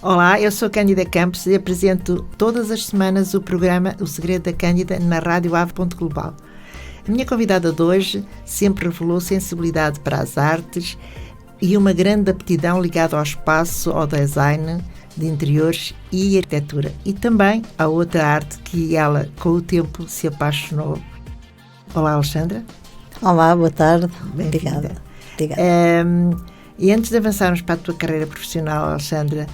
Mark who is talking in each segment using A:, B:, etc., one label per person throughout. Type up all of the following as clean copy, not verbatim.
A: Olá, eu sou Cândida Campos e apresento todas as semanas o programa O Segredo da Cândida na Rádio Ave.global. A minha convidada de hoje sempre revelou sensibilidade para as artes e uma grande aptidão ligada ao espaço, ao design de interiores e arquitetura. E também à outra arte que ela, com o tempo, se apaixonou. Olá, Alexandra.
B: Olá, boa tarde.
A: Bem-vinda.
B: Obrigada.
A: E antes de avançarmos para a tua carreira profissional, Alexandra,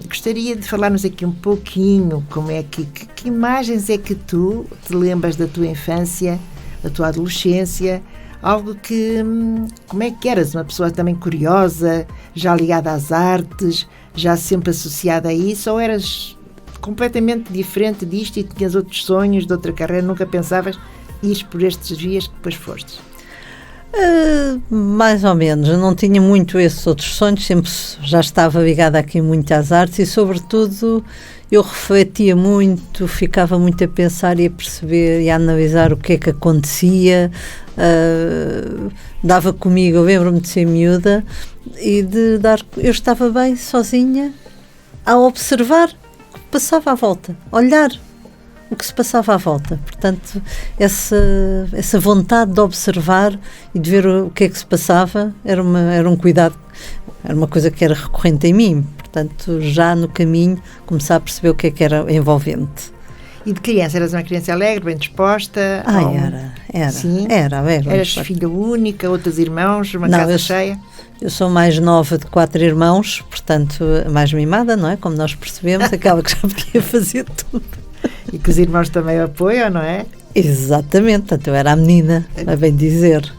A: gostaria de falar-nos aqui um pouquinho como é que imagens é que tu te lembras da tua infância, da tua adolescência, algo que, como é que eras? Uma pessoa também curiosa, já ligada às artes, já sempre associada a isso, ou eras completamente diferente disto e tinhas outros sonhos de outra carreira, nunca pensavas ir por estes vias que depois fostes?
B: Mais ou menos, eu não tinha muito esses outros sonhos, sempre já estava ligada aqui muito às artes e sobretudo eu refletia muito, ficava muito a pensar e a perceber e a analisar o que é que acontecia, dava comigo, eu lembro-me de ser miúda e eu estava bem sozinha a observar o que passava à volta, olhar o que se passava à volta, portanto essa vontade de observar e de ver o que é que se passava era um cuidado, era uma coisa que era recorrente em mim, portanto já no caminho começar a perceber o que é que era envolvente.
A: E de criança, eras uma criança alegre, bem disposta?
B: Era. Sim? Era.
A: Eras filha única, outros irmãos, uma casa cheia?
B: Eu sou mais nova de 4 irmãos, portanto mais mimada, não é? Como nós percebemos, aquela que já podia fazer tudo.
A: E que os irmãos também apoiam, não é?
B: Exatamente, portanto eu era a menina, a bem dizer.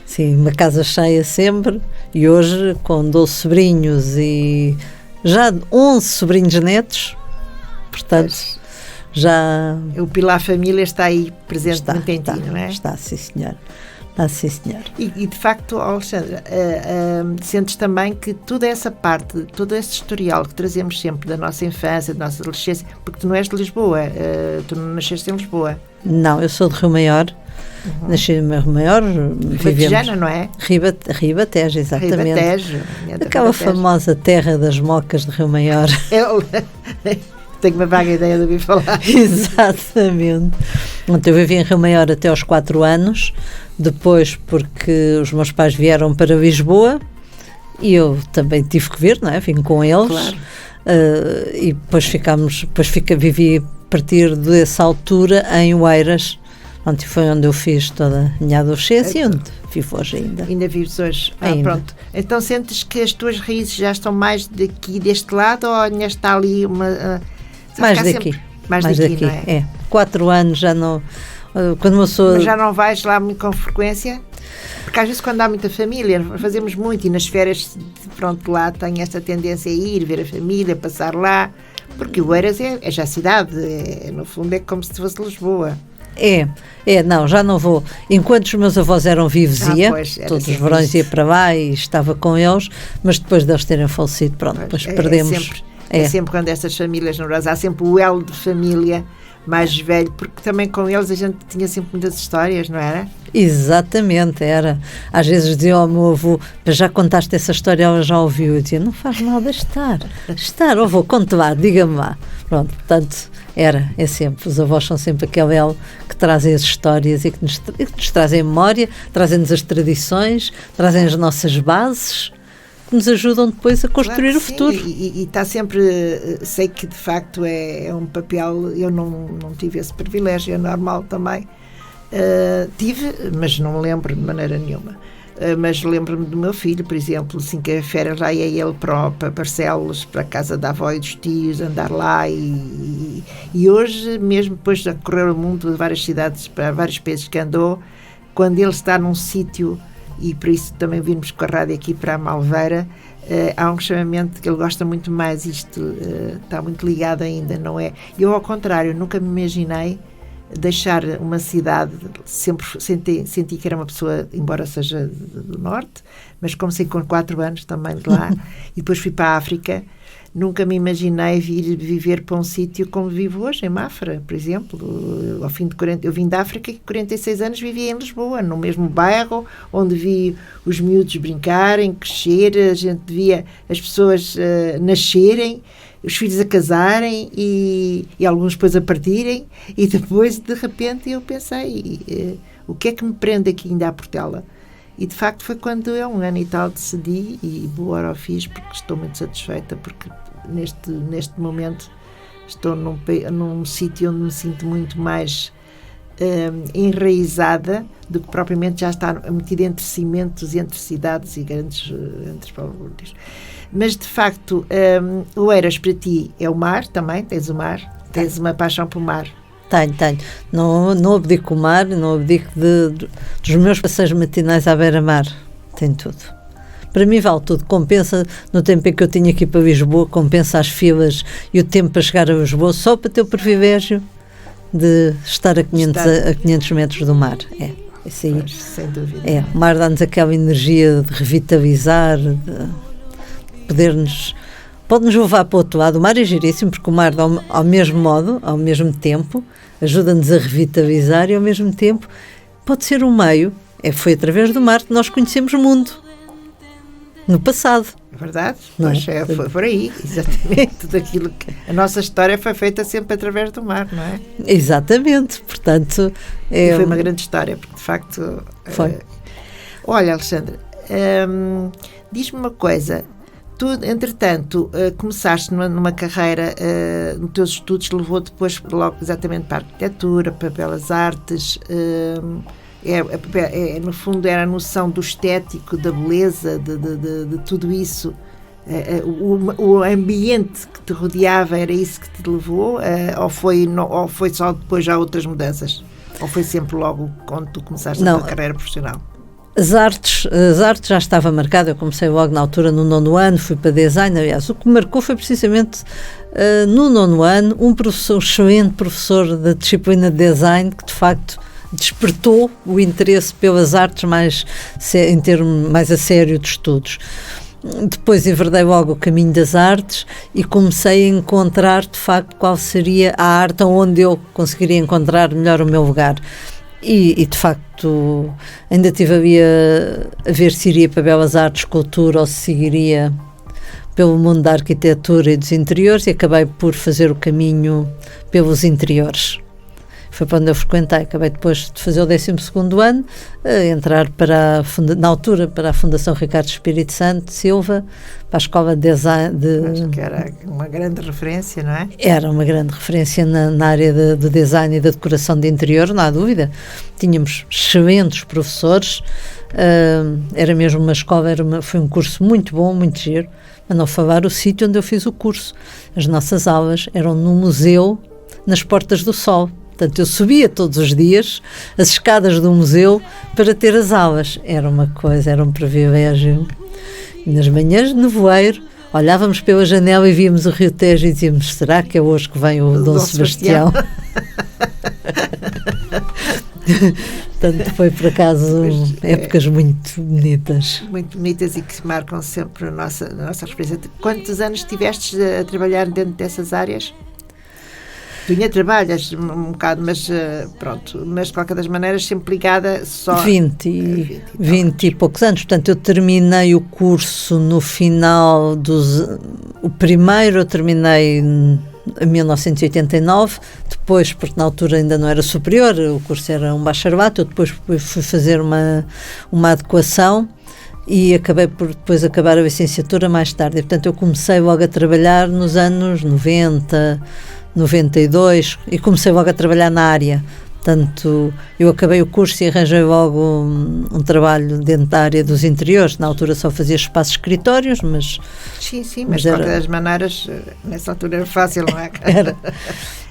B: Sim, uma casa cheia sempre, e hoje com 12 sobrinhos e já 11 sobrinhos netos, portanto já...
A: O pilar família está aí presente muito em ti, não é?
B: Está, sim senhor. Sim, senhor.
A: E de facto, Alexandra, sentes também que toda essa parte, todo esse historial que trazemos sempre da nossa infância, da nossa adolescência, porque tu não és de Lisboa, tu não nasceste em Lisboa.
B: Não, eu sou de Rio Maior, nasci no Rio Maior,
A: vivemos... não é?
B: Ribatejo, exatamente.
A: Ribatejo.
B: Aquela famosa terra das mocas de Rio Maior.
A: Eu tenho uma vaga ideia de ouvir falar.
B: Exatamente. Então, eu vivi em Rio Maior até aos 4 anos, depois porque os meus pais vieram para Lisboa e eu também tive que vir, não é? Vim com eles.
A: Claro.
B: E depois vivi a partir dessa altura em Oeiras, onde foi onde eu fiz toda a minha adolescência e onde vivo hoje ainda.
A: Ainda vives hoje? Pronto. Então sentes que as tuas raízes já estão mais daqui, deste lado, ou ainda está ali uma...
B: mais daqui. Mais daqui, não é? 4 anos já não... Quando uma pessoa...
A: Mas já não vais lá muito com frequência? Porque às vezes quando há muita família, fazemos muito e nas férias, pronto, lá tem esta tendência a ir, ver a família, passar lá, porque o Oeiras é já a cidade, no fundo é como se fosse Lisboa.
B: Não, já não vou. Enquanto os meus avós eram vivos, todos os verões ia para lá e estava com eles, mas depois deles terem falecido, pronto, depois perdemos.
A: É sempre quando estas famílias numerosas, há sempre o elo de família mais velho, porque também com eles a gente tinha sempre muitas histórias, não era?
B: Exatamente, era. Às vezes dizia ao meu avô, já contaste essa história, ela já ouviu, eu dizia, não faz nada estar, avô, conte lá, diga-me lá. Pronto, portanto, é sempre, os avós são sempre aquele elo que trazem as histórias e que nos trazem memória, trazem-nos as tradições, trazem as nossas bases, que nos ajudam depois a construir o futuro.
A: E está sempre, sei que de facto é um papel, eu não tive esse privilégio, é normal também, tive, mas não lembro de maneira nenhuma, mas lembro-me do meu filho, por exemplo, assim que a férias lá ia ele para Barcelos, para a casa da avó e dos tios, andar lá e hoje, mesmo depois de correr o mundo de várias cidades, para vários países que andou, quando ele está num sítio, e por isso também vimos com a rádio aqui para a Malveira, há um chamamento que ele gosta muito mais, isto está muito ligado ainda, não é? Eu, ao contrário, nunca me imaginei deixar uma cidade, sempre senti que era uma pessoa, embora seja do norte, mas comecei com 4 anos também de lá, e depois fui para a África. Nunca me imaginei vir viver para um sítio como vivo hoje, em Mafra, por exemplo. Ao fim de 40, eu vim da África e 46 anos vivia em Lisboa, no mesmo bairro onde vi os miúdos brincarem, crescer, a gente via as pessoas nascerem, os filhos a casarem e alguns depois a partirem, e depois, de repente, eu pensei, o que é que me prende aqui ainda à Portela? E, de facto, foi quando eu, 1 ano e tal, decidi, e boa hora o fiz, porque estou muito satisfeita, porque neste momento estou num sítio onde me sinto muito mais enraizada do que propriamente já estar metida entre cimentos e entre cidades e grandes balbúrdios. Mas, de facto, Oeiras para ti é o mar também? Tens o mar? Tens uma paixão pelo mar?
B: Tenho. Não abdico o mar, não abdico dos meus passeios matinais à beira-mar. Tenho tudo. Para mim vale tudo. Compensa, no tempo em que eu tinha aqui para Lisboa, compensa as filas e o tempo para chegar a Lisboa, só para ter o privilégio de estar a 500 metros do mar. Isso aí.
A: Pois, sem dúvida.
B: O mar dá-nos aquela energia de revitalizar, de poder-nos... Pode-nos levar para o outro lado. O mar é giríssimo, porque o mar, ao mesmo modo, ao mesmo tempo, ajuda-nos a revitalizar e, ao mesmo tempo, pode ser um meio. Foi através do mar que nós conhecemos o mundo. No passado.
A: É verdade. Pois foi por aí, exatamente. Tudo aquilo que... A nossa história foi feita sempre através do mar, não é?
B: Exatamente. Portanto...
A: E foi uma grande história, porque, de facto...
B: Foi.
A: Olha, Alexandra, diz-me uma coisa... Tu, entretanto, começaste numa carreira, nos teus estudos, levou depois logo exatamente para a arquitetura, para belas artes, no fundo era a noção do estético, da beleza, de tudo isso, o ambiente que te rodeava, era isso que te levou, ou foi só depois já outras mudanças? Ou foi sempre logo quando tu começaste a tua carreira profissional?
B: As artes já estava marcada, eu comecei logo na altura no 9º ano, fui para design, aliás, o que me marcou foi precisamente no 9º ano, um excelente professor da disciplina de design, que de facto despertou o interesse pelas artes mais a sério de estudos. Depois enverdei logo o caminho das artes e comecei a encontrar de facto qual seria a arte onde eu conseguiria encontrar melhor o meu lugar. E de facto ainda estive a ver se iria para belas artes, escultura, ou se seguiria pelo mundo da arquitetura e dos interiores, e acabei por fazer o caminho pelos interiores. Foi para onde eu frequentei. Acabei depois de fazer o 12º ano, a entrar na altura para a Fundação Ricardo Espírito Santo Silva, para a Escola de Design.
A: Acho que era uma grande referência, não é?
B: Era uma grande referência na área do design e da decoração de interior, não há dúvida. Tínhamos excelentes professores, era mesmo uma escola, foi um curso muito bom, muito giro, mas não falar o sítio onde eu fiz o curso. As nossas aulas eram no museu, nas Portas do Sol. Portanto, eu subia todos os dias as escadas do museu para ter as aulas. Era uma coisa, era um privilégio. E nas manhãs de nevoeiro, olhávamos pela janela e víamos o Rio Tejo e dizíamos, será que é hoje que vem o Dom Sebastião? Portanto, foi por acaso épocas muito bonitas.
A: Muito bonitas e que marcam sempre a nossa referência. Quantos anos estiveste a trabalhar dentro dessas áreas? Tu ainda trabalhas um bocado, mas pronto, mas de qualquer das maneiras sempre ligada só...
B: 20 e poucos anos. Portanto, eu terminei o curso no final o primeiro eu terminei em 1989, depois, porque na altura ainda não era superior, o curso era um bacharelato, eu depois fui fazer uma adequação e acabei por depois acabar a licenciatura mais tarde. E, portanto, eu comecei logo a trabalhar nos anos 90, 92 e comecei logo a trabalhar na área. Portanto, eu acabei o curso e arranjei logo um trabalho dentro da área dos interiores. Na altura só fazia espaços escritórios, mas...
A: Sim, mas de qualquer das maneiras, nessa altura era fácil, não é?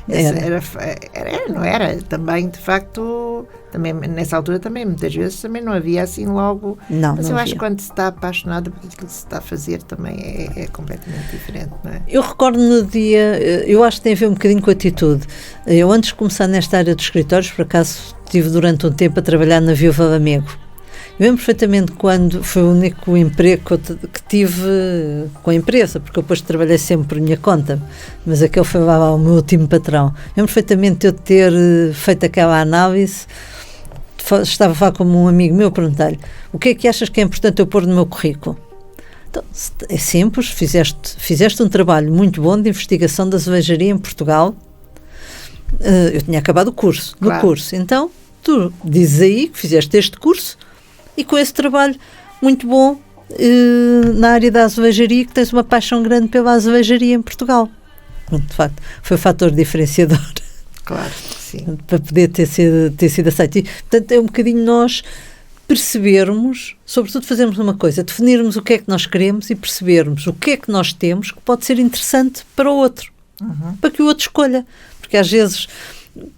A: Não era. Também, de facto, também, nessa altura também, muitas vezes, também não havia assim logo.
B: Não,
A: mas
B: não
A: eu
B: havia.
A: acho que quando se está apaixonado por aquilo que se está a fazer também é completamente diferente, não é?
B: Eu recordo no dia, eu acho que tem a ver um bocadinho com a atitude. Eu, antes de começar nesta área dos escritórios, por acaso estive durante um tempo a trabalhar na Viúva Lamego. Eu lembro perfeitamente quando foi o único emprego que tive com a empresa, porque eu depois trabalhei sempre por minha conta, mas aquele foi lá o meu último patrão. Eu lembro perfeitamente de eu ter feito aquela análise. Estava a falar com um amigo meu, perguntei-lhe: o que é que achas que é importante eu pôr no meu currículo? Então, é simples, fizeste um trabalho muito bom de investigação da azulejaria em Portugal. Eu tinha acabado o curso,
A: Claro.
B: curso. Então, tu dizes aí que fizeste este curso e com esse trabalho muito bom na área da azulejaria, que tens uma paixão grande pela azulejaria em Portugal. De facto, foi o fator diferenciador.
A: Claro, sim.
B: Para poder ter sido aceito. E, portanto, é um bocadinho nós percebermos, sobretudo fazermos uma coisa, definirmos o que é que nós queremos e percebermos o que é que nós temos que pode ser interessante para o outro, para que o outro escolha. Porque às vezes,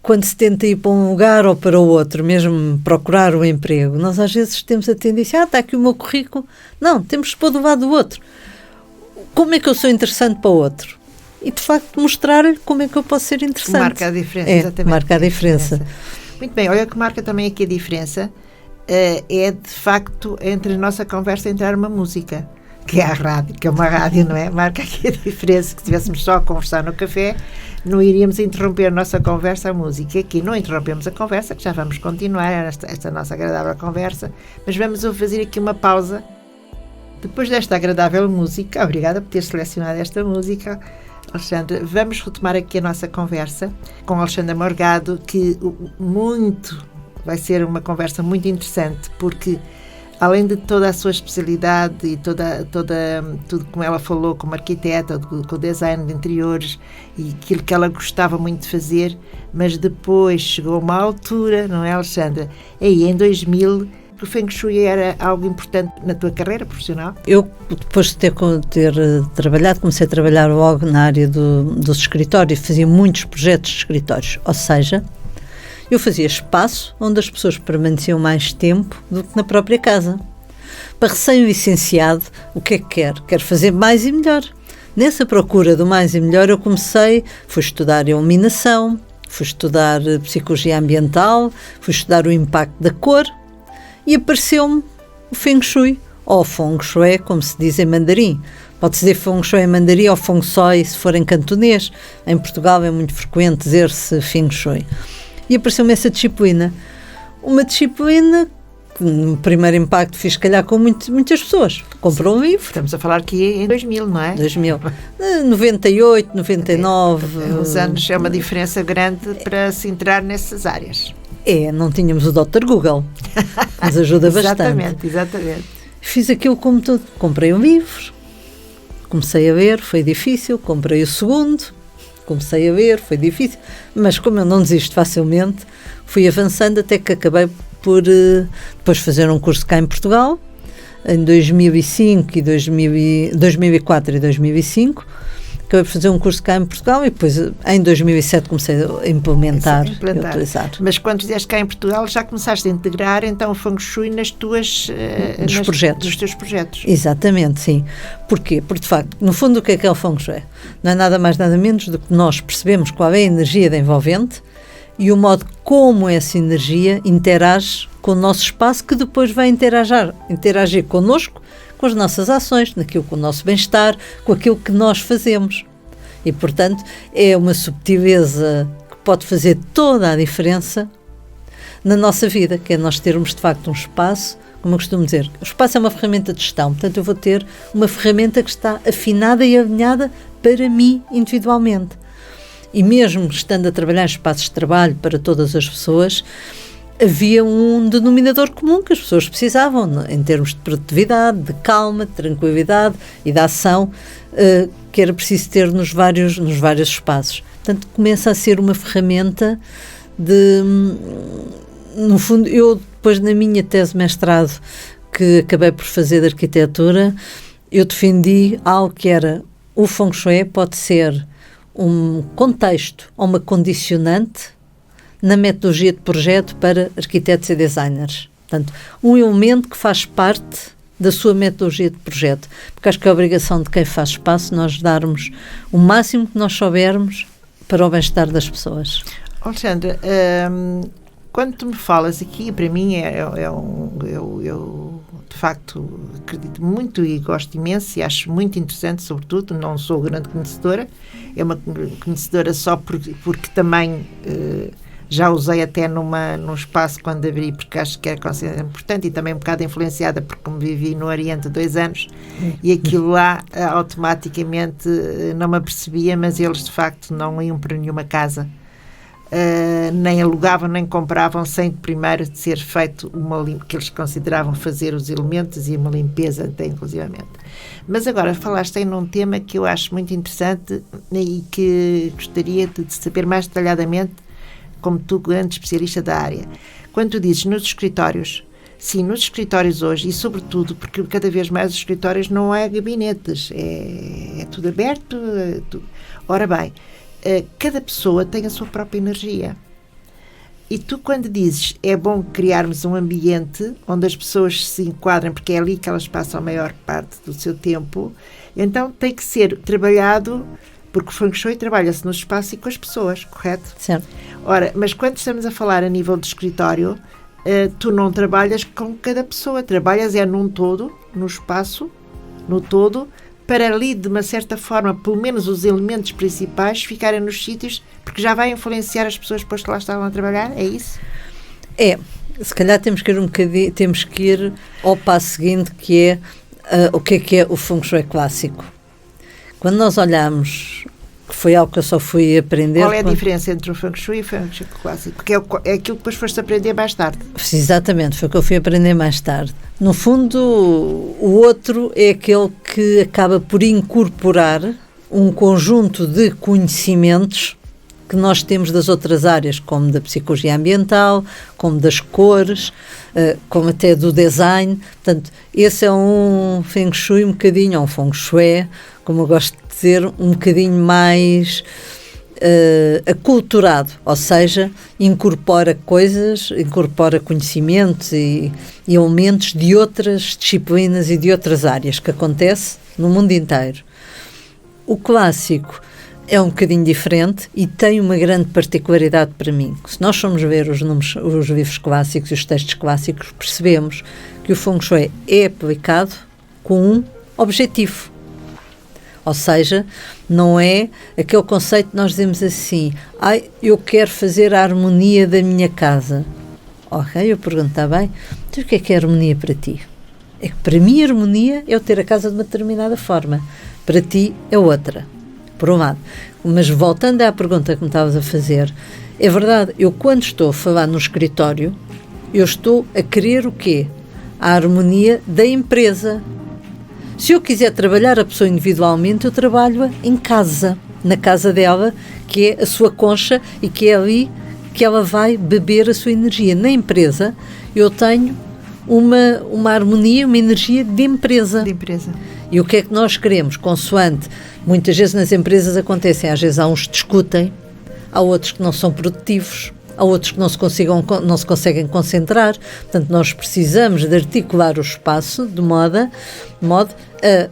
B: quando se tenta ir para um lugar ou para o outro, mesmo procurar um emprego, nós às vezes temos a tendência, está aqui o meu currículo. Não, temos que pôr do lado do outro. Como é que eu sou interessante para o outro? E, de facto, mostrar-lhe como é que eu posso ser interessante.
A: Marca a diferença,
B: exatamente. Marca a diferença.
A: Muito bem, olha que marca também aqui a diferença, é de facto entre a nossa conversa entrar uma música, que é a rádio, que é uma rádio, não é? Marca aqui a diferença, que se estivéssemos só a conversar no café, não iríamos interromper a nossa conversa a música. Aqui não interrompemos a conversa, que já vamos continuar esta nossa agradável conversa, mas vamos fazer aqui uma pausa. Depois desta agradável música, obrigada por ter selecionado esta música, Alexandra, vamos retomar aqui a nossa conversa com Alexandra Morgado, que vai ser uma conversa muito interessante, porque além de toda a sua especialidade e tudo como ela falou como arquiteta, com o design de interiores e aquilo que ela gostava muito de fazer, mas depois chegou uma altura, não é, Alexandra? Aí em 2000, o Feng Shui era algo importante na tua carreira profissional?
B: Eu, depois de ter trabalhado, comecei a trabalhar logo na área dos escritórios, fazia muitos projetos de escritórios, ou seja, eu fazia espaço onde as pessoas permaneciam mais tempo do que na própria casa. Para recém-licenciado, o que é que quer? Quer fazer mais e melhor. Nessa procura do mais e melhor, fui estudar iluminação, fui estudar psicologia ambiental, fui estudar o impacto da cor, e apareceu-me o Feng Shui, ou Feng Shui, como se diz em mandarim. Pode-se dizer Feng Shui em mandarim ou Feng Shui se for em cantonês. Em Portugal é muito frequente dizer-se Feng Shui. E apareceu-me essa disciplina. Uma disciplina que, no primeiro impacto, fiz, se calhar, com muitas pessoas. Comprou um livro.
A: Estamos a falar aqui em 2000, não é?
B: 2000. 98, 99.
A: Os anos é uma diferença grande para se entrar nessas áreas.
B: Não tínhamos o Dr. Google. Nos ajuda bastante.
A: Exatamente.
B: Fiz aquilo como tudo. Comprei um livro, comecei a ver, foi difícil. Comprei o segundo, comecei a ver, foi difícil. Mas como eu não desisto facilmente, fui avançando até que acabei por depois fazer um curso cá em Portugal, em 2005 e 2004 e 2005. Acabei por fazer um curso cá em Portugal e depois, em 2007, comecei a implementar. E utilizar.
A: Mas quando fizeste cá em Portugal, já começaste a integrar, então, o Feng Shui nos teus projetos.
B: Exatamente, sim. Porquê? Porque, de facto, no fundo, o que é o Feng Shui? Não é nada mais, nada menos do que nós percebemos qual é a energia da envolvente e o modo como essa energia interage com o nosso espaço, que depois vai interagir connosco, com as nossas ações, naquilo com o nosso bem-estar, com aquilo que nós fazemos. E, portanto, é uma subtileza que pode fazer toda a diferença na nossa vida, que é nós termos, de facto, um espaço, como eu costumo dizer, o espaço é uma ferramenta de gestão, portanto, eu vou ter uma ferramenta que está afinada e alinhada para mim individualmente. E mesmo estando a trabalhar em espaços de trabalho para todas as pessoas, havia um denominador comum que as pessoas precisavam, em termos de produtividade, de calma, de tranquilidade e de ação, que era preciso ter nos vários espaços. Portanto, começa a ser uma ferramenta de... No fundo, eu depois na minha tese de mestrado, que acabei por fazer de arquitetura, eu defendi algo que era: o Feng Shui pode ser um contexto ou uma condicionante na metodologia de projeto para arquitetos e designers. Portanto, um elemento que faz parte da sua metodologia de projeto. Porque acho que é a obrigação de quem faz espaço nós darmos o máximo que nós soubermos para o bem-estar das pessoas.
A: Alexandra, quando tu me falas aqui, para mim eu de facto acredito muito e gosto imenso e acho muito interessante, sobretudo, não sou grande conhecedora, é uma conhecedora só porque também já usei até num espaço quando abri, porque acho que é considerado importante e também um bocado influenciada porque como vivi no Oriente 2 anos e aquilo lá automaticamente não me apercebia, mas eles de facto não iam para nenhuma casa. Nem alugavam nem compravam sem primeiro ser feito que eles consideravam fazer os elementos e uma limpeza até inclusivamente. Mas agora falaste aí num tema que eu acho muito interessante e que gostaria de saber mais detalhadamente, como tu, grande especialista da área. Quando tu dizes nos escritórios, sim, nos escritórios hoje, e sobretudo porque cada vez mais os escritórios não é gabinetes, é tudo aberto. Ora bem, cada pessoa tem a sua própria energia. E tu, quando dizes é bom criarmos um ambiente onde as pessoas se enquadrem, porque é ali que elas passam a maior parte do seu tempo, então tem que ser trabalhado, porque o Feng Shui trabalha-se no espaço e com as pessoas, correto?
B: Certo.
A: Ora, mas quando estamos a falar a nível de escritório, tu não trabalhas com cada pessoa, trabalhas num todo, no espaço, no todo, para ali, de uma certa forma, pelo menos os elementos principais ficarem nos sítios, porque já vai influenciar as pessoas depois que lá estavam a trabalhar, é isso?
B: É, se calhar temos que ir ao passo seguinte, que é o que é o Feng Shui clássico. Quando nós olhamos, que foi algo que eu só fui aprender...
A: Qual é a diferença entre o Feng Shui e o Feng Shui clássico? Porque é aquilo que depois foste aprender mais tarde.
B: Exatamente, foi o que eu fui aprender mais tarde. No fundo, o outro é aquele que acaba por incorporar um conjunto de conhecimentos que nós temos das outras áreas, como da psicologia ambiental, como das cores, como até do design. Portanto, esse é um Feng Shui um bocadinho, ou um Feng Shui, como eu gosto de dizer, um bocadinho mais aculturado, ou seja, incorpora coisas, incorpora conhecimentos e elementos de outras disciplinas e de outras áreas, que acontece no mundo inteiro. O clássico é um bocadinho diferente e tem uma grande particularidade para mim. Se nós formos ver os livros clássicos e os textos clássicos, percebemos que o Feng Shui é aplicado com um objetivo. Ou seja, não é aquele conceito que nós dizemos assim, eu quero fazer a harmonia da minha casa. Ok, eu pergunto, está bem? Então o que é harmonia para ti? É que para mim a harmonia é eu ter a casa de uma determinada forma. Para ti é outra. Por um lado. Mas voltando à pergunta que me estavas a fazer, é verdade, eu quando estou a falar no escritório, eu estou a querer o quê? A harmonia da empresa. Se eu quiser trabalhar a pessoa individualmente, eu trabalho-a em casa, na casa dela, que é a sua concha e que é ali que ela vai beber a sua energia. Na empresa, eu tenho uma harmonia, uma energia de empresa.
A: De empresa.
B: E o que é que nós queremos? Consoante, muitas vezes nas empresas acontecem, às vezes há uns que discutem, há outros que não são produtivos, há outros que não se conseguem concentrar. Portanto, nós precisamos de articular o espaço de modo a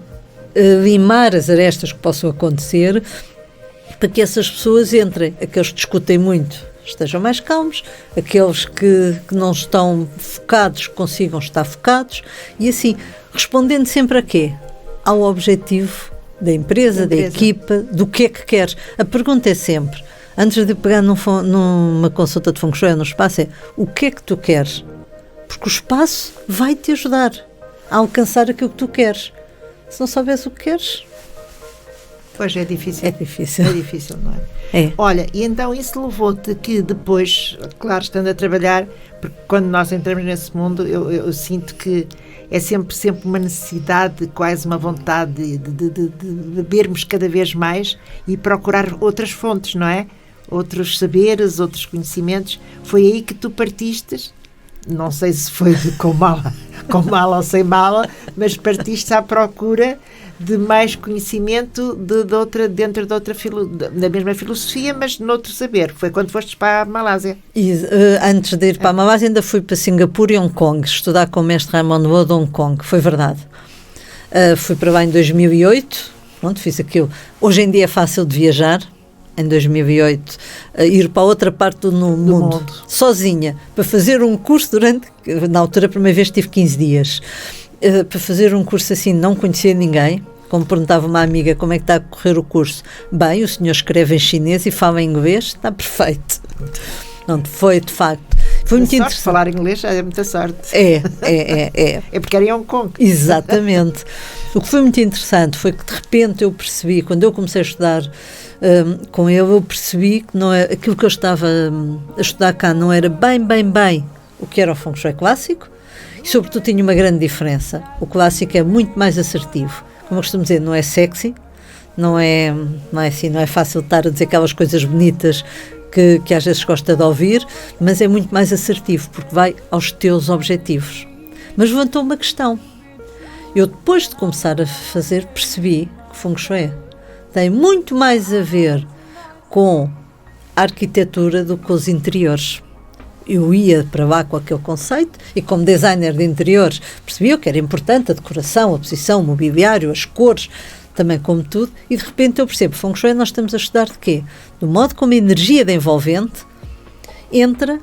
B: limar as arestas que possam acontecer para que essas pessoas entrem. Aqueles que discutem muito estejam mais calmos, aqueles que não estão focados consigam estar focados e assim, respondendo sempre a quê? Ao objetivo da empresa, da equipa, do que é que queres. A pergunta é sempre, antes de pegar numa consulta de Feng Shui no espaço, é o que é que tu queres? Porque o espaço vai te ajudar a alcançar aquilo que tu queres. Se não souberes o que queres...
A: Pois é difícil.
B: É difícil.
A: É difícil, não é?
B: É.
A: Olha, e então isso levou-te que depois, claro, estando a trabalhar, porque quando nós entramos nesse mundo, eu sinto que é sempre uma necessidade, quase uma vontade de bebermos cada vez mais e procurar outras fontes, não é? Outros saberes, outros conhecimentos. Foi aí que tu partiste, não sei se foi com mala ou sem mala, mas partiste à procura de mais conhecimento dentro de outra da mesma filosofia, mas noutro saber. Foi quando foste para a Malásia.
B: E, antes de ir para a Malásia, ainda fui para Singapura e Hong Kong, estudar com o mestre Raymond Wo de Hong Kong, foi verdade. Fui para lá em 2008, pronto, fiz aquilo. Hoje em dia é fácil de viajar, em 2008, ir para outra parte do mundo, sozinha, para fazer um curso na altura, a primeira vez tive 15 dias, para fazer um curso assim, não conhecia ninguém. Como perguntava uma amiga como é que está a correr o curso, bem, o senhor escreve em chinês e fala em inglês, está perfeito. Não, foi de facto. Foi muito interessante.
A: Falar inglês já é muita sorte.
B: É.
A: É porque era em Hong Kong.
B: Exatamente. O que foi muito interessante foi que de repente eu percebi, quando eu comecei a estudar com ele, eu percebi que não é, aquilo que eu estava a estudar cá não era bem o que era o Feng Shui clássico, e sobretudo tinha uma grande diferença. O clássico é muito mais assertivo. Como eu costumo dizer, não é sexy, não é assim, não é fácil estar a dizer aquelas coisas bonitas que às vezes gosta de ouvir, mas é muito mais assertivo, porque vai aos teus objetivos. Mas levantou uma questão. Eu, depois de começar a fazer, percebi que Feng Shui tem muito mais a ver com a arquitetura do que com os interiores. Eu ia para lá com aquele conceito e, como designer de interiores, percebi que era importante a decoração, a posição, o mobiliário, as cores, também como tudo, e de repente eu percebo, Feng Shui nós estamos a estudar de quê? Do modo como a energia da envolvente entra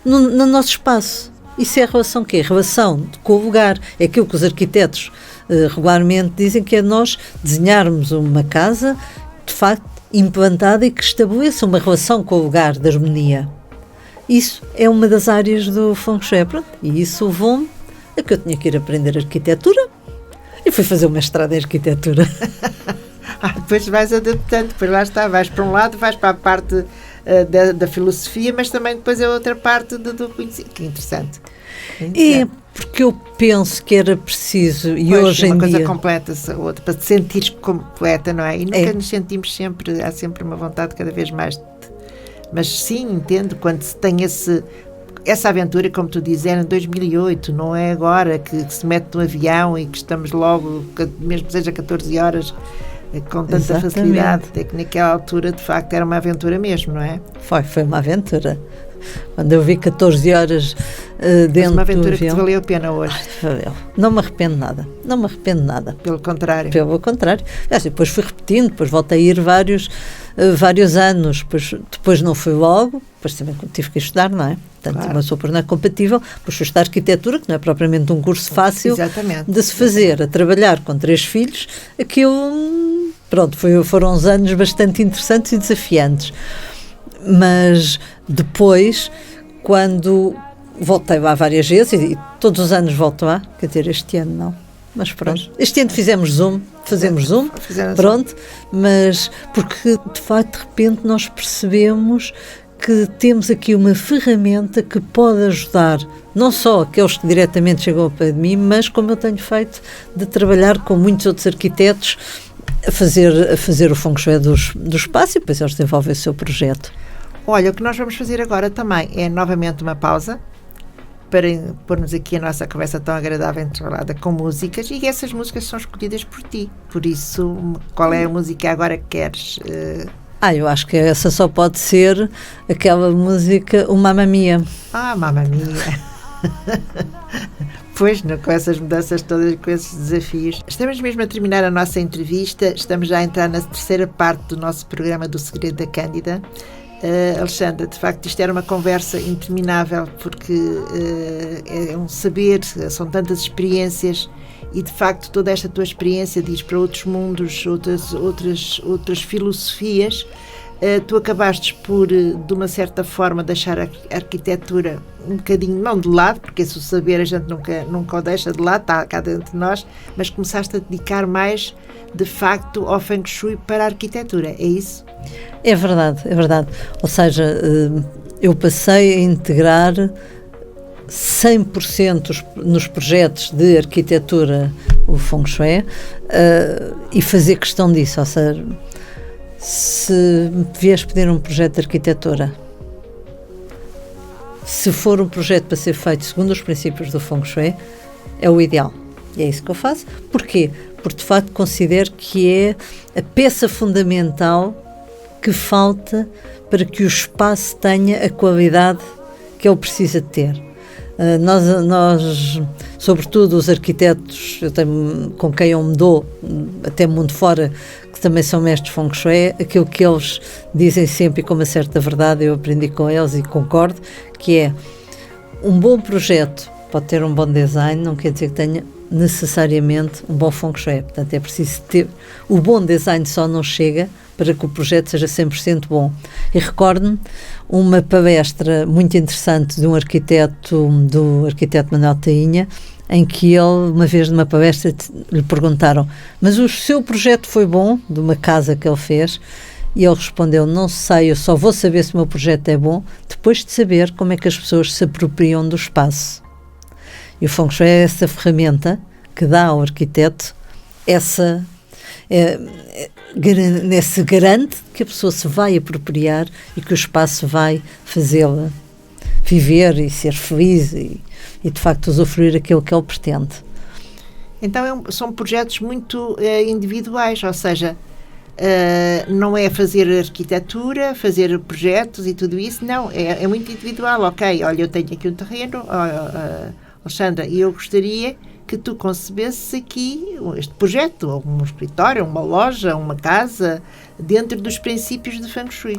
B: no nosso espaço. Isso é a relação quê? A relação com o lugar. É aquilo que os arquitetos regularmente dizem, que é nós desenharmos uma casa, de facto, implantada e que estabeleça uma relação com o lugar de harmonia. Isso é uma das áreas do Feng Shui. Pronto, e isso levou-me a que eu tinha que ir aprender arquitetura e fui fazer uma mestrado em arquitetura.
A: Depois vais adaptando, depois lá está, vais para um lado, vais para a parte da filosofia, mas também depois é outra parte do conhecimento. Que interessante.
B: É porque eu penso que era preciso, e hoje em dia...
A: uma coisa completa-se a outra, para te sentires completa, não é? E nunca nos sentimos sempre, há sempre uma vontade cada vez mais. Mas sim, entendo, quando se tem essa aventura, como tu dizes, era em 2008, não é agora que se mete no avião e que estamos logo, mesmo que seja 14 horas, com tanta
B: Exatamente.
A: Facilidade, até que naquela altura, de facto, era uma aventura mesmo, não é?
B: Foi uma aventura. Quando eu vi 14 horas dentro
A: uma aventura
B: do avião,
A: que te valeu a pena hoje.
B: Não me arrependo nada.
A: Pelo contrário.
B: Depois fui repetindo, depois voltei a ir vários anos, depois não fui logo, depois também tive que estudar, não é? Portanto, uma pessoa não é compatível, depois fui estudar arquitetura, que não é propriamente um curso fácil de se fazer, a trabalhar com 3 filhos, aquilo, pronto, foram uns anos bastante interessantes e desafiantes. Mas depois, quando voltei lá várias vezes, e todos os anos volto lá, quer dizer, este ano não, mas pronto. Este ano fazemos Zoom, pronto, mas porque de facto, de repente, nós percebemos que temos aqui uma ferramenta que pode ajudar não só aqueles que diretamente chegam ao pé de mim, mas como eu tenho feito, de trabalhar com muitos outros arquitetos a fazer o Feng Shui do espaço e depois eles desenvolvem o seu projeto.
A: Olha, o que nós vamos fazer agora também é novamente uma pausa para pormos aqui a nossa conversa tão agradável entrelada com músicas, e essas músicas são escolhidas por ti. Por isso, qual é a música agora que queres?
B: Eu acho que essa só pode ser aquela música, o Mamma Mia.
A: Mamma Mia. Pois, com essas mudanças todas, com esses desafios. Estamos mesmo a terminar a nossa entrevista, estamos já a entrar na terceira parte do nosso programa do Segredo da Cândida. Alexandra, de facto isto era uma conversa interminável, porque é um saber, são tantas experiências, e de facto toda esta tua experiência diz para outros mundos, outras filosofias. Tu acabaste por, de uma certa forma, deixar a arquitetura um bocadinho, não de lado, porque esse saber a gente nunca o deixa de lado, está cá dentro de nós, mas começaste a dedicar mais, de facto, ao Feng Shui para a arquitetura, é isso?
B: É verdade. Ou seja, eu passei a integrar 100% nos projetos de arquitetura o Feng Shui e fazer questão disso, ou seja, se me vies pedir um projeto de arquitetura, se for um projeto para ser feito segundo os princípios do Feng Shui, é o ideal. E é isso que eu faço. Porquê? porque de facto considero que é a peça fundamental que falta para que o espaço tenha a qualidade que ele precisa de ter. Nós, sobretudo os arquitetos, com quem eu me dou, até mundo fora, que também são mestres feng shui, aquilo que eles dizem sempre, e com uma certa verdade, eu aprendi com eles e concordo, que é um bom projeto pode ter um bom design, não quer dizer que tenha necessariamente um bom feng shui. Portanto, é preciso ter... O bom design só não chega para que o projeto seja 100% bom. E recordo-me uma palestra muito interessante de um arquiteto, do arquiteto Manuel Tainha, em que ele, uma vez numa palestra, lhe perguntaram: mas o seu projeto foi bom, de uma casa que ele fez? E ele respondeu: não sei, eu só vou saber se o meu projeto é bom depois de saber como é que as pessoas se apropriam do espaço. E o Feng Shui é essa ferramenta que dá ao arquiteto se garante que a pessoa se vai apropriar e que o espaço vai fazê-la viver e ser feliz e de facto usufruir aquilo que ele pretende.
A: Então são projetos muito individuais, ou seja, não é fazer arquitetura, fazer projetos e tudo isso, não, é muito individual. Ok, olha, eu tenho aqui um terreno, Alexandra, e eu gostaria que tu concebesses aqui este projeto, ou um escritório, uma loja, uma casa, dentro dos princípios de Feng Shui.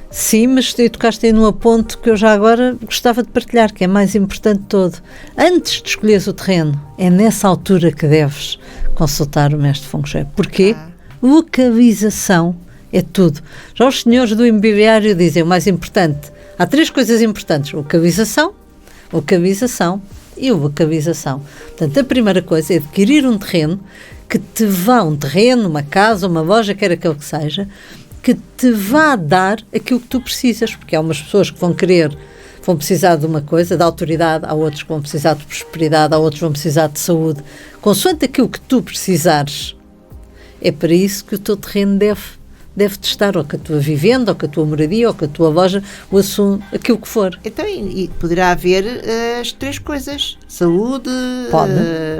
B: Sim, mas tu tocaste aí num ponto que eu já agora gostava de partilhar, que é mais importante de todo. Antes de escolheres o terreno, é nessa altura que deves consultar o mestre Feng Shui. Porquê? Localização é tudo. Já os senhores do imobiliário dizem o mais importante. Há 3 coisas importantes: localização e localização. Portanto, a primeira coisa é adquirir um terreno que te vá, um terreno, uma casa, uma loja, quer aquilo que seja, que te vá dar aquilo que tu precisas, porque há umas pessoas que vão precisar de uma coisa, de autoridade, há outros que vão precisar de prosperidade, há outros que vão precisar de saúde. Consoante aquilo que tu precisares, é para isso que o teu terreno deve estar, ou com a tua vivenda, ou com a tua moradia, ou com a tua loja, o assunto, aquilo que for.
A: Então, e poderá haver as 3 coisas: saúde,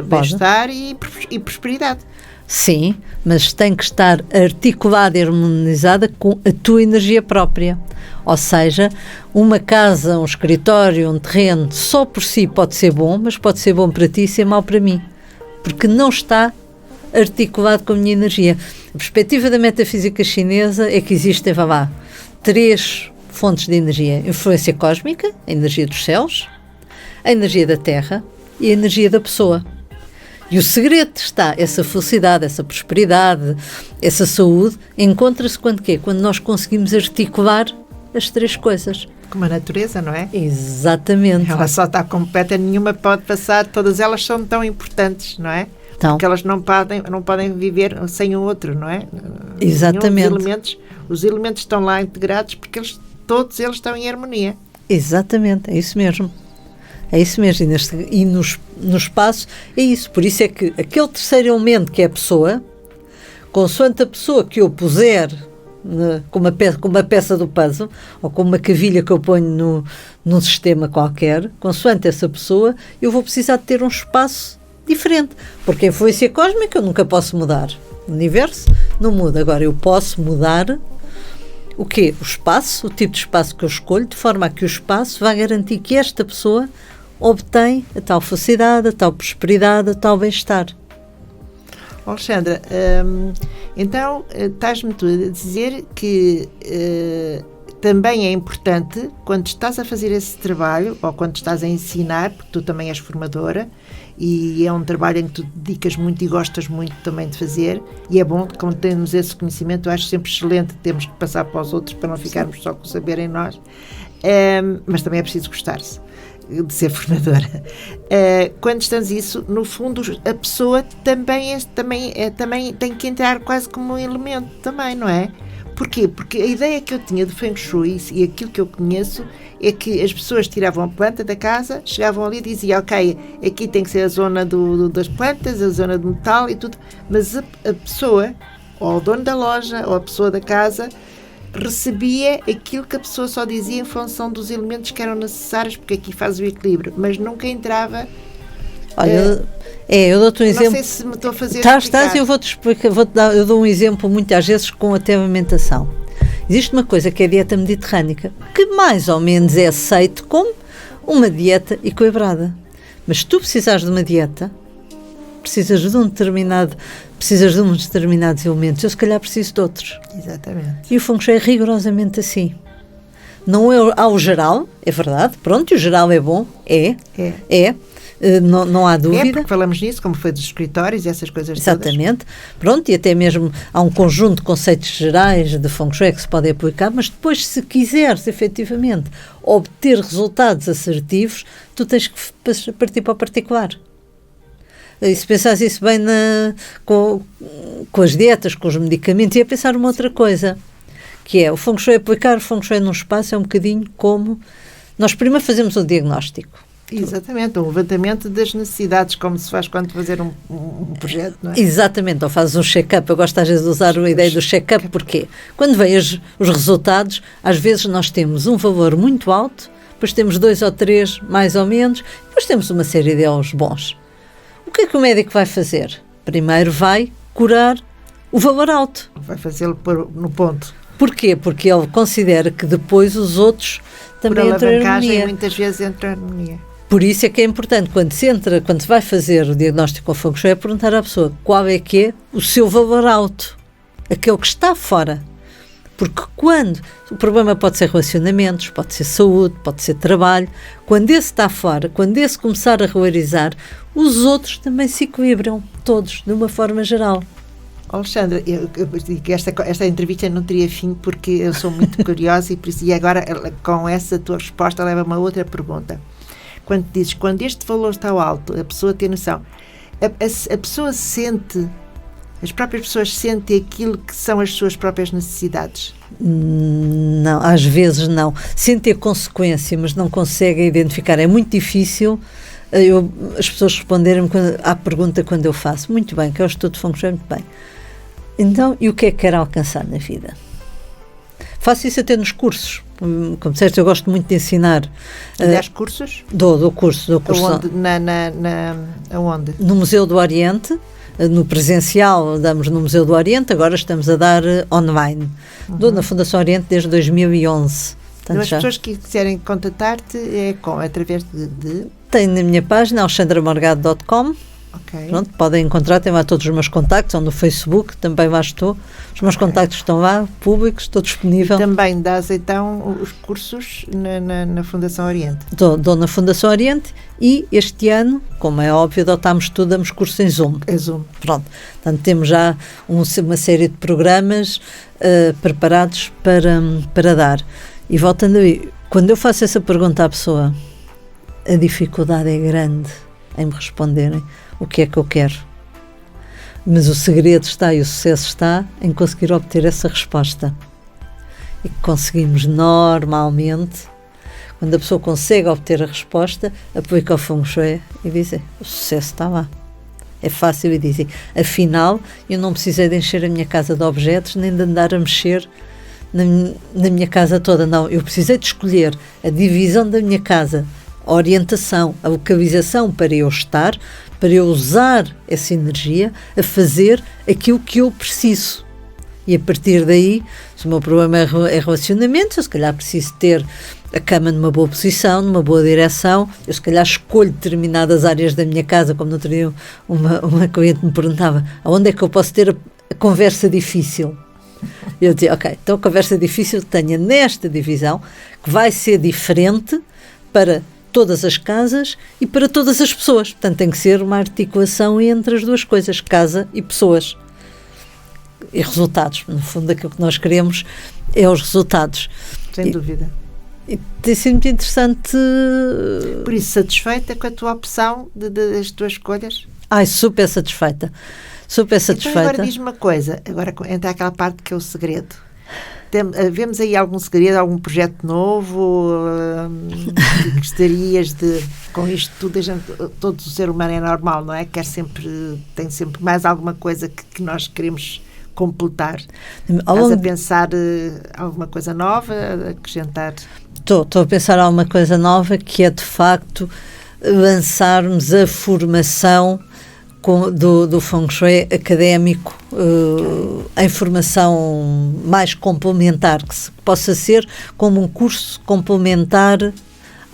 A: bem-estar e prosperidade.
B: Sim, mas tem que estar articulada e harmonizada com a tua energia própria. Ou seja, uma casa, um escritório, um terreno, só por si pode ser bom, mas pode ser bom para ti e ser mau para mim, porque não está articulado com a minha energia. A perspectiva da metafísica chinesa é que existem, 3 fontes de energia: a influência cósmica, a energia dos céus, a energia da terra e a energia da pessoa. E o segredo está, essa felicidade, essa prosperidade, essa saúde, encontra-se quando quê? Quando nós conseguimos articular as 3 coisas.
A: Como a natureza, não é?
B: Exatamente.
A: Ela só está completa, nenhuma pode passar, todas elas são tão importantes, não é? Então, porque elas não podem viver sem o outro, não é?
B: Exatamente.
A: Os elementos estão lá integrados porque todos eles estão em harmonia.
B: Exatamente, é isso mesmo. É isso mesmo. E no espaço é isso. Por isso é que aquele terceiro elemento, que é a pessoa, consoante a pessoa que eu puser com uma peça do puzzle, ou com uma cavilha que eu ponho num sistema qualquer, consoante essa pessoa, eu vou precisar de ter um espaço diferente, porque a influência cósmica eu nunca posso mudar, o universo não muda. Agora eu posso mudar o quê? O espaço, o tipo de espaço que eu escolho, de forma a que o espaço vai garantir que esta pessoa obtém a tal felicidade, a tal prosperidade, a tal bem-estar.
A: Alexandra, então estás-me tu a dizer que também é importante, quando estás a fazer esse trabalho, ou quando estás a ensinar, porque tu também és formadora, e é um trabalho em que tu dedicas muito e gostas muito também de fazer, e é bom, quando temos esse conhecimento, eu acho sempre excelente, temos que passar para os outros para não ficarmos só com o saber em nós, mas também é preciso gostar-se de ser formadora. Quando estamos isso, no fundo a pessoa também tem que entrar quase como um elemento também, não é? Porquê? Porque a ideia que eu tinha de Feng Shui e aquilo que eu conheço é que as pessoas tiravam a planta da casa, chegavam ali e diziam: ok, aqui tem que ser a zona das plantas, a zona do metal e tudo, mas a pessoa, ou o dono da loja, ou a pessoa da casa, recebia aquilo que a pessoa só dizia em função dos elementos que eram necessários, porque aqui faz o equilíbrio, mas nunca entrava.
B: Olha, Eu dou-te um exemplo.
A: Não sei se me estou a fazer
B: Estás, eu vou-te explicar, eu dou um exemplo muitas vezes com até a alimentação. Existe uma coisa que é a dieta mediterrânica, que mais ou menos é aceito como uma dieta equilibrada. Mas se tu precisares de uma dieta, precisas de uns determinados elementos, eu se calhar preciso de outros.
A: Exatamente.
B: E o Feng Shui é rigorosamente assim. Não é ao geral, é verdade, pronto, e o geral é bom, não há dúvida.
A: Porque falamos nisso, como foi dos escritórios e essas coisas
B: Exatamente. Todas. Pronto, e até mesmo há um conjunto de conceitos gerais de Feng Shui que se podem aplicar, mas depois, se quiseres efetivamente obter resultados assertivos, tu tens que partir para o particular. E se pensares isso bem com as dietas, com os medicamentos, ia pensar uma outra coisa, que é o Feng Shui, aplicar o Feng Shui num espaço é um bocadinho como nós primeiro fazemos o diagnóstico.
A: Exatamente, um levantamento das necessidades, como se faz quando fazer um projeto, não é?
B: Exatamente, ou fazes um check-up. Eu gosto às vezes de usar a ideia do check-up, porque quando vêm os resultados, às vezes nós temos um valor muito alto, depois temos 2 ou 3 mais ou menos, depois temos uma série deles bons. O que é que o médico vai fazer? Primeiro vai curar o valor alto.
A: Vai fazê-lo pôr no ponto.
B: Porquê? Porque ele considera que depois os outros também entram em harmonia.
A: Muitas vezes entram em harmonia.
B: Por isso é que é importante, quando se vai fazer o diagnóstico com o Feng Shui, é perguntar à pessoa qual é que é o seu valor alto, aquele que está fora. Porque quando o problema pode ser relacionamentos, pode ser saúde, pode ser trabalho, quando esse está fora, quando esse começar a regularizar, os outros também se equilibram, todos, de uma forma geral.
A: Alexandra, eu digo que esta entrevista não teria fim porque eu sou muito curiosa e agora com essa tua resposta leva-me a outra pergunta. Quando dizes, quando este valor está alto, a pessoa tem noção, a pessoa sente, as próprias pessoas sentem aquilo que são as suas próprias necessidades?
B: Não, às vezes não. Sentem a consequência, mas não conseguem identificar. É muito difícil as pessoas responderem-me à pergunta quando eu faço. Muito bem, que eu estudo Feng Shui, muito bem. Então, e o que é que quero alcançar na vida? Faço isso até nos cursos. Como disseste, eu gosto muito de ensinar.
A: Dás cursos?
B: Dou curso.
A: Aonde? Aonde?
B: No Museu do Oriente, no presencial damos no Museu do Oriente, agora estamos a dar online. Dou na Fundação Oriente desde 2011.
A: Portanto, as pessoas que quiserem contatar-te através de...
B: Tem na minha página, alexandramorgado.com.
A: Okay.
B: Pronto, podem encontrar, tem lá todos os meus contactos, ou no Facebook, também lá estou. Os meus contactos estão lá, públicos, estou disponível.
A: E também dás então os cursos na Fundação Oriente?
B: Dou na Fundação Oriente e este ano, como é óbvio, damos cursos em Zoom.
A: É Zoom.
B: Pronto, portanto temos já uma série de programas preparados para dar. E voltando aí, quando eu faço essa pergunta à pessoa, a dificuldade é grande em me responderem o que é que eu quero. Mas o segredo está e o sucesso está em conseguir obter essa resposta. E conseguimos normalmente, quando a pessoa consegue obter a resposta, aplica o Feng Shui e diz, o sucesso está lá. É fácil e dizer, afinal, eu não precisei de encher a minha casa de objetos, nem de andar a mexer na minha casa toda. Não, eu precisei de escolher a divisão da minha casa, a orientação, a localização para eu estar, para eu usar essa energia a fazer aquilo que eu preciso. E a partir daí, se o meu problema é relacionamento, eu se calhar preciso ter a cama numa boa posição, numa boa direção, eu se calhar escolho determinadas áreas da minha casa, como no outro dia uma cliente me perguntava, aonde é que eu posso ter a conversa difícil? Eu dizia, ok, então a conversa difícil tenha nesta divisão, que vai ser diferente para todas as casas e para todas as pessoas. Portanto, tem que ser uma articulação entre as duas coisas, casa e pessoas. E resultados. No fundo, aquilo que nós queremos é os resultados.
A: Sem dúvida.
B: E tem sido muito interessante.
A: Por isso, satisfeita com a tua opção das tuas escolhas?
B: Super satisfeita. Super satisfeita.
A: Então, agora diz-me uma coisa. Agora entra aquela parte que é o segredo. Vemos aí algum segredo, algum projeto novo que gostarias de, com isto tudo, todo o ser humano é normal, não é? Tem sempre mais alguma coisa que nós queremos completar. Estás a pensar alguma coisa nova, acrescentar?
B: Estou a pensar alguma coisa nova, que é de facto lançarmos a formação do Feng Shui académico, a informação mais complementar, que possa ser como um curso complementar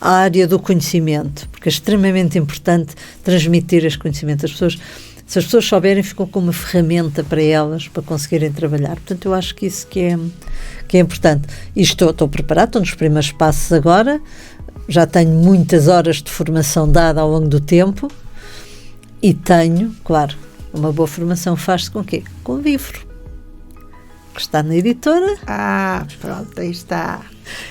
B: à área do conhecimento, porque é extremamente importante transmitir esse conhecimento. Se as pessoas souberem, ficam com uma ferramenta para elas, para conseguirem trabalhar. Portanto, eu acho que isso que é importante. E estou preparada, estou nos primeiros passos agora, já tenho muitas horas de formação dada ao longo do tempo e tenho, claro, uma boa formação faz-se com o quê? Com o livro, que está na editora.
A: Pronto, aí está.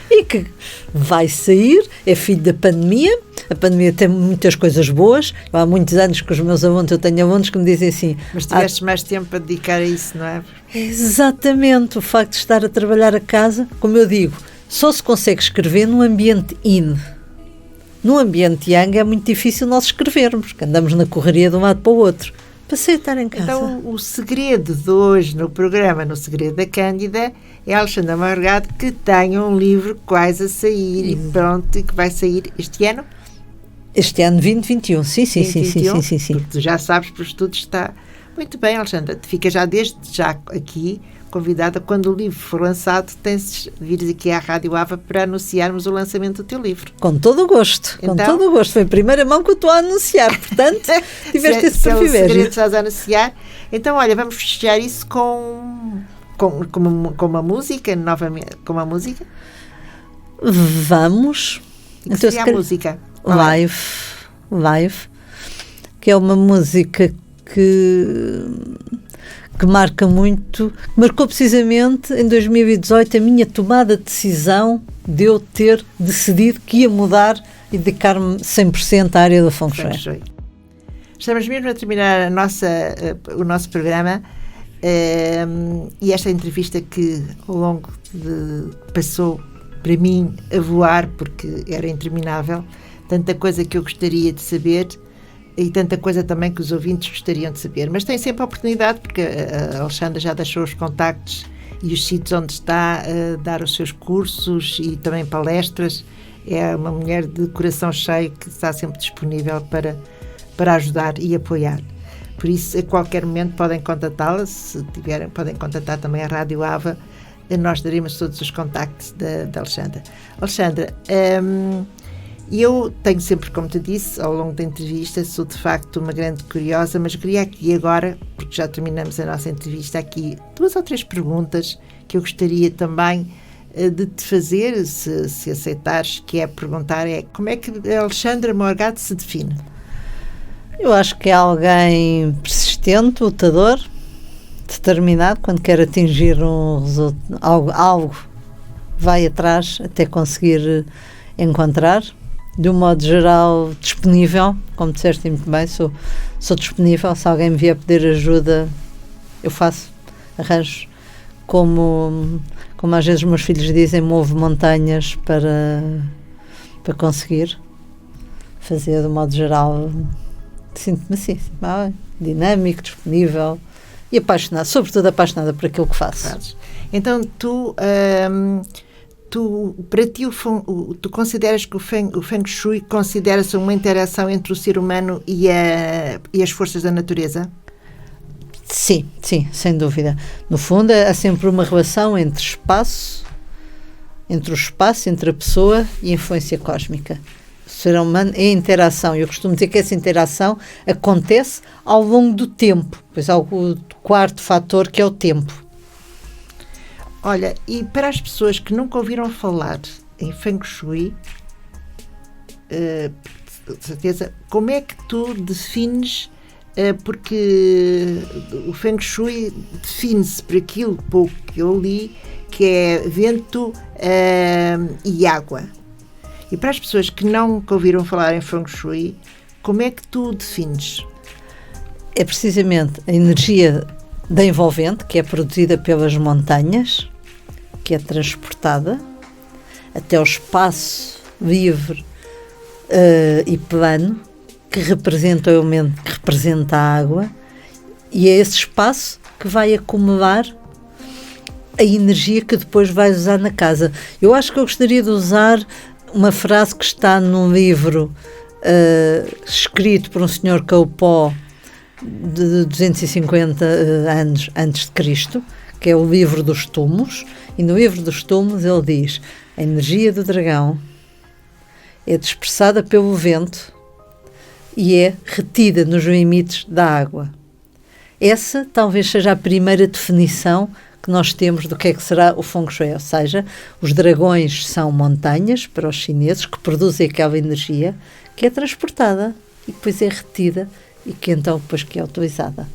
B: E que vai sair, é filho da pandemia. A pandemia tem muitas coisas boas. Há muitos anos que os meus alunos, eu tenho alunos que me dizem assim...
A: Mas tiveste mais tempo a dedicar a isso, não é?
B: Exatamente, o facto de estar a trabalhar a casa, como eu digo, só se consegue escrever num ambiente yin. Num ambiente yang é muito difícil nós escrevermos, porque andamos na correria de um lado para o outro. Passei a estar em casa.
A: Então, o segredo de hoje no programa, no Segredo da Cândida, é a Alexandra Morgado, que tem um livro quase a sair e pronto, e que vai sair este ano?
B: Este ano 2021, sim.
A: Porque tu já sabes, para os estudos está muito bem, Alexandra. Fica já desde já aqui convidada, quando o livro for lançado, tens de vir aqui à Rádio Ava para anunciarmos o lançamento do teu livro.
B: Com todo o gosto,
A: então,
B: com todo o gosto. Foi a primeira mão que eu estou a anunciar, portanto, tiveste esse privilégio.
A: Se é o segredo que estás a anunciar. Então, olha, vamos festejar isso com uma música, novamente, com uma música?
B: Vamos.
A: E que seria a música?
B: Live, que é uma música que marca muito, marcou precisamente em 2018 a minha tomada de decisão de eu ter decidido que ia mudar e dedicar-me 100% à área do Feng Shui.
A: Estamos mesmo a terminar o nosso programa e esta entrevista que ao longo passou para mim a voar, porque era interminável, tanta coisa que eu gostaria de saber e tanta coisa também que os ouvintes gostariam de saber, mas tem sempre a oportunidade, porque a Alexandra já deixou os contactos e os sítios onde está a dar os seus cursos e também palestras. É uma mulher de coração cheio que está sempre disponível para ajudar e apoiar. Por isso, a qualquer momento podem contatá-la, se tiverem, podem contatar também a Rádio Ava, nós daremos todos os contactos da Alexandra. Alexandra, eu tenho sempre, como te disse, ao longo da entrevista, sou de facto uma grande curiosa, mas queria aqui agora, porque já terminamos a nossa entrevista aqui, 2 ou 3 perguntas que eu gostaria também de te fazer, se aceitares, que é perguntar, como é que a Alexandra Morgado se define?
B: Eu acho que é alguém persistente, lutador, determinado, quando quer atingir algo vai atrás até conseguir encontrar. De um modo geral, disponível, como disseste muito bem, sou disponível. Se alguém me vier pedir ajuda, eu faço, arranjo. Como às vezes os meus filhos dizem, movo montanhas para conseguir fazer. De um modo geral, sinto-me assim, dinâmico, disponível e apaixonada, sobretudo apaixonada por aquilo que faço.
A: Então, para ti, tu consideras que o Feng Shui considera-se uma interação entre o ser humano e as forças da natureza?
B: Sim, sem dúvida. No fundo, há sempre uma relação entre o espaço, entre a pessoa e a influência cósmica. O ser humano é a interação. Eu costumo dizer que essa interação acontece ao longo do tempo. Pois há o quarto fator, que é o tempo.
A: Olha, e para as pessoas que nunca ouviram falar em Feng Shui, de certeza, como é que tu defines, porque o Feng Shui define-se por aquilo pouco que eu li, que é vento e água. E para as pessoas que nunca ouviram falar em Feng Shui, como é que tu defines?
B: É precisamente a energia da envolvente, que é produzida pelas montanhas, que é transportada até o espaço livre e plano, que representa o elemento que representa a água, e é esse espaço que vai acumular a energia que depois vai usar na casa. Eu acho que eu gostaria de usar uma frase que está num livro escrito por um senhor Kaupó, de 250 anos antes de Cristo, que é o Livro dos Túmulos, e no Livro dos Túmulos ele diz: a energia do dragão é dispersada pelo vento e é retida nos limites da água. Essa talvez seja a primeira definição que nós temos do que é que será o Feng Shui, ou seja, os dragões são montanhas para os chineses que produzem aquela energia que é transportada e depois é retida e que então depois que é utilizada.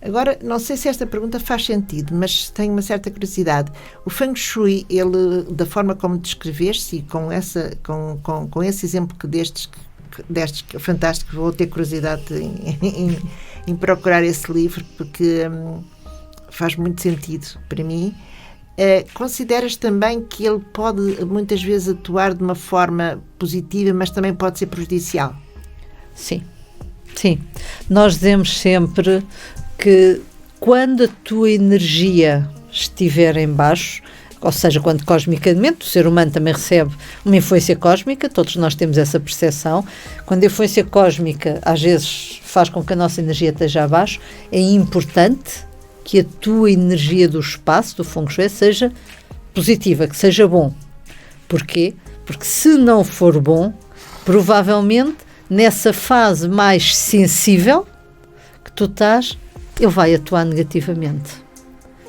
A: Agora, não sei se esta pergunta faz sentido, mas tenho uma certa curiosidade. O Feng Shui, ele, da forma como descreveste e com esse exemplo que destes, que é fantástico, vou ter curiosidade em procurar esse livro, porque faz muito sentido para mim. Consideras também que ele pode muitas vezes atuar de uma forma positiva, mas também pode ser prejudicial?
B: Sim, sim. Nós dizemos sempre que quando a tua energia estiver em baixo, ou seja, quando cosmicamente o ser humano também recebe uma influência cósmica, todos nós temos essa percepção, quando a influência cósmica às vezes faz com que a nossa energia esteja abaixo, é importante que a tua energia do espaço, do Feng Shui, seja positiva, que seja bom. Porquê? Porque se não for bom, provavelmente nessa fase mais sensível que tu estás, ele vai atuar negativamente.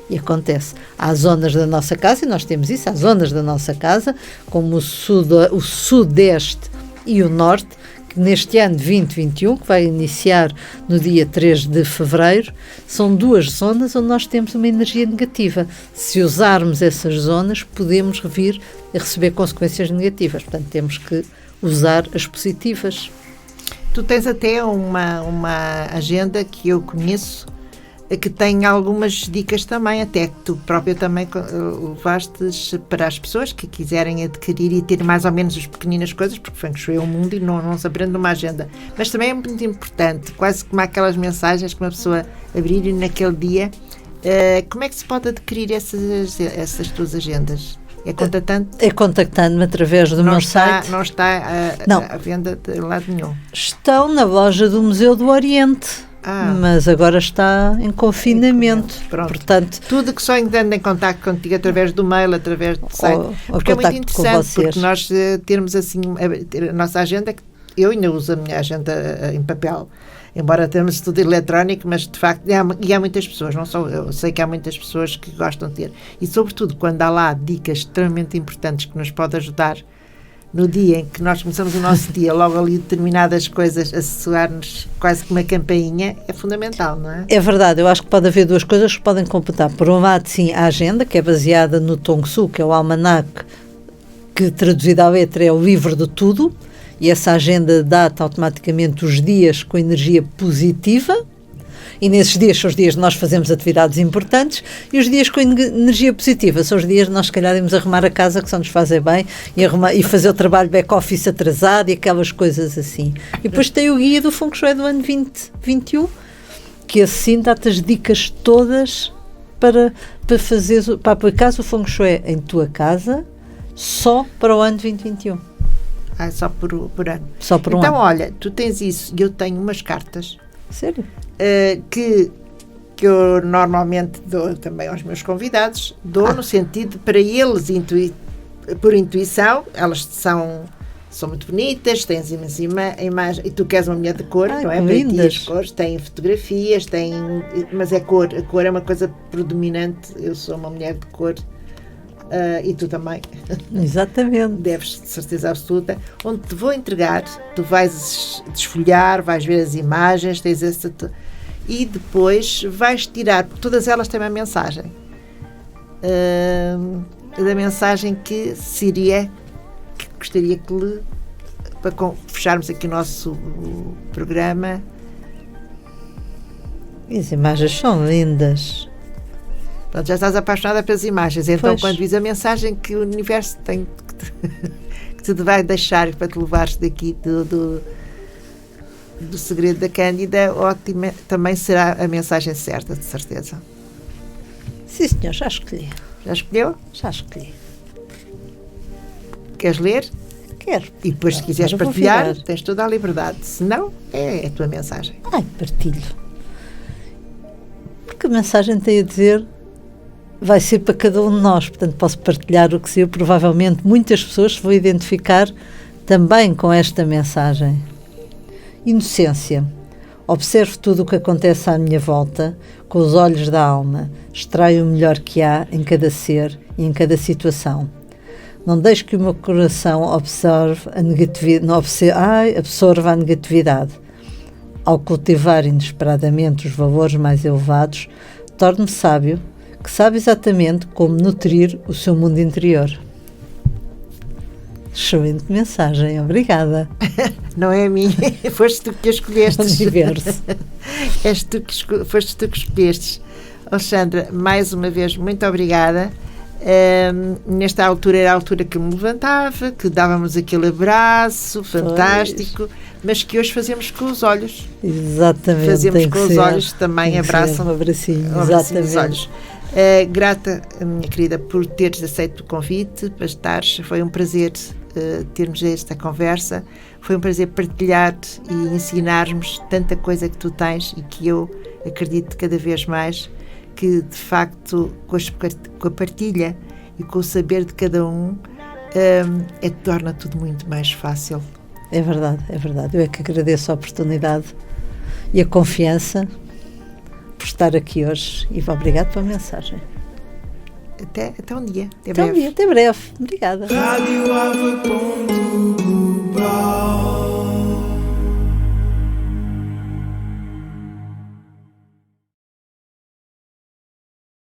B: E acontece. Há zonas da nossa casa, e nós temos isso, há zonas da nossa casa, como o sudeste e o norte, que neste ano de 2021, que vai iniciar no dia 3 de fevereiro, são duas zonas onde nós temos uma energia negativa. Se usarmos essas zonas, podemos vir a receber consequências negativas. Portanto, temos que usar as positivas.
A: Tu tens até uma agenda que eu conheço, que tem algumas dicas também, até que tu própria também levastes para as pessoas que quiserem adquirir e ter mais ou menos as pequeninas coisas, porque Feng Shui é um mundo e não se aprende numa agenda. Mas também é muito importante, quase como aquelas mensagens que uma pessoa abrir naquele dia. Como é que se pode adquirir essas tuas agendas? É contactando?
B: É contactando-me através do meu site.
A: Não está à venda de lado nenhum?
B: Estão na loja do Museu do Oriente. Mas agora está em confinamento. Portanto,
A: tudo que só entrando em contacto contigo através do mail, através do site, porque é muito interessante, porque nós termos assim a nossa agenda, que eu ainda uso a minha agenda em papel, embora tenhamos tudo eletrónico, mas de facto, há muitas pessoas, não só eu sei que há muitas pessoas que gostam de ter, e sobretudo quando há lá dicas extremamente importantes que nos podem ajudar no dia em que nós começamos o nosso dia, logo ali determinadas coisas a soar-nos quase como uma campainha, é fundamental, não é?
B: É verdade, eu acho que pode haver duas coisas que podem completar. Por um lado, sim, a agenda, que é baseada no Tong Su, que é o almanaque, que traduzido à letra é o livro de tudo, e essa agenda dá-te automaticamente os dias com energia positiva, e nesses dias são os dias que nós fazemos atividades importantes, e os dias com energia positiva são os dias que nós se calhar irmos arrumar a casa, que só nos fazem bem, e fazer o trabalho back-office atrasado e aquelas coisas assim. E depois tem o guia do Feng Shui do ano 2021, que assim dá-te as dicas todas para aplicar o Feng Shui em tua casa só para o ano 2021.
A: Só por ano.
B: Só por um
A: então,
B: ano.
A: Olha, tu tens isso e eu tenho umas cartas.
B: Sério?
A: Que eu normalmente dou também aos meus convidados, no sentido para eles, por intuição, elas são muito bonitas, tens imagens, e tu queres uma mulher de cor, não é?
B: Lindas.
A: As cores, têm fotografias, mas a cor é uma coisa predominante, eu sou uma mulher de cor, e tu também.
B: Exatamente.
A: Deves, de certeza absoluta, onde te vou entregar, tu vais desfolhar, vais ver as imagens, tens essa, e depois vais tirar, porque todas elas têm uma mensagem, da mensagem que seria, que gostaria que para fecharmos aqui o nosso programa.
B: As imagens são lindas.
A: Pronto, já estás apaixonada pelas imagens, então
B: Pois.
A: quando vis a mensagem que o universo tem que te vai deixar para te levares daqui do segredo da Cândida, ótima, também será a mensagem certa, de certeza.
B: Sim, senhor, já escolhi.
A: Já escolheu?
B: Já escolhi.
A: Queres ler?
B: Quero.
A: E depois, se quiseres
B: Agora vou
A: partilhar,
B: virar.
A: tens toda a liberdade. Se não, é a tua mensagem.
B: Ai, partilho. Porque a mensagem tem a dizer, vai ser para cada um de nós, portanto posso partilhar o que sei. Provavelmente muitas pessoas se vão identificar também com esta mensagem. Inocência. Observo tudo o que acontece à minha volta com os olhos da alma. Extraio o melhor que há em cada ser e em cada situação. Não deixo que o meu coração absorva a negatividade. Ao cultivar inesperadamente os valores mais elevados, torno-me sábio, que sabe exatamente como nutrir o seu mundo interior. Excelente mensagem, obrigada.
A: Não é a minha, foste tu que a escolheste.
B: Universo.
A: Foste tu que escolhestes. Alexandra, mais uma vez, muito obrigada. Nesta altura era a altura que me levantava, que dávamos aquele abraço fantástico, mas que hoje fazemos com os olhos.
B: Exatamente.
A: Fazemos com os olhos, também abraçam.
B: Um abracinho,
A: Exatamente. Os olhos. Grata, minha querida, por teres aceito o convite para estares. Foi um prazer termos esta conversa. Foi um prazer partilhar e ensinarmos tanta coisa que tu tens e que eu acredito cada vez mais que, de facto, com a partilha e com o saber de cada um, torna tudo muito mais fácil.
B: É verdade, é verdade. Eu é que agradeço a oportunidade e a confiança por estar aqui hoje e obrigado pela mensagem.
A: Até um dia.
B: Até breve. Obrigada.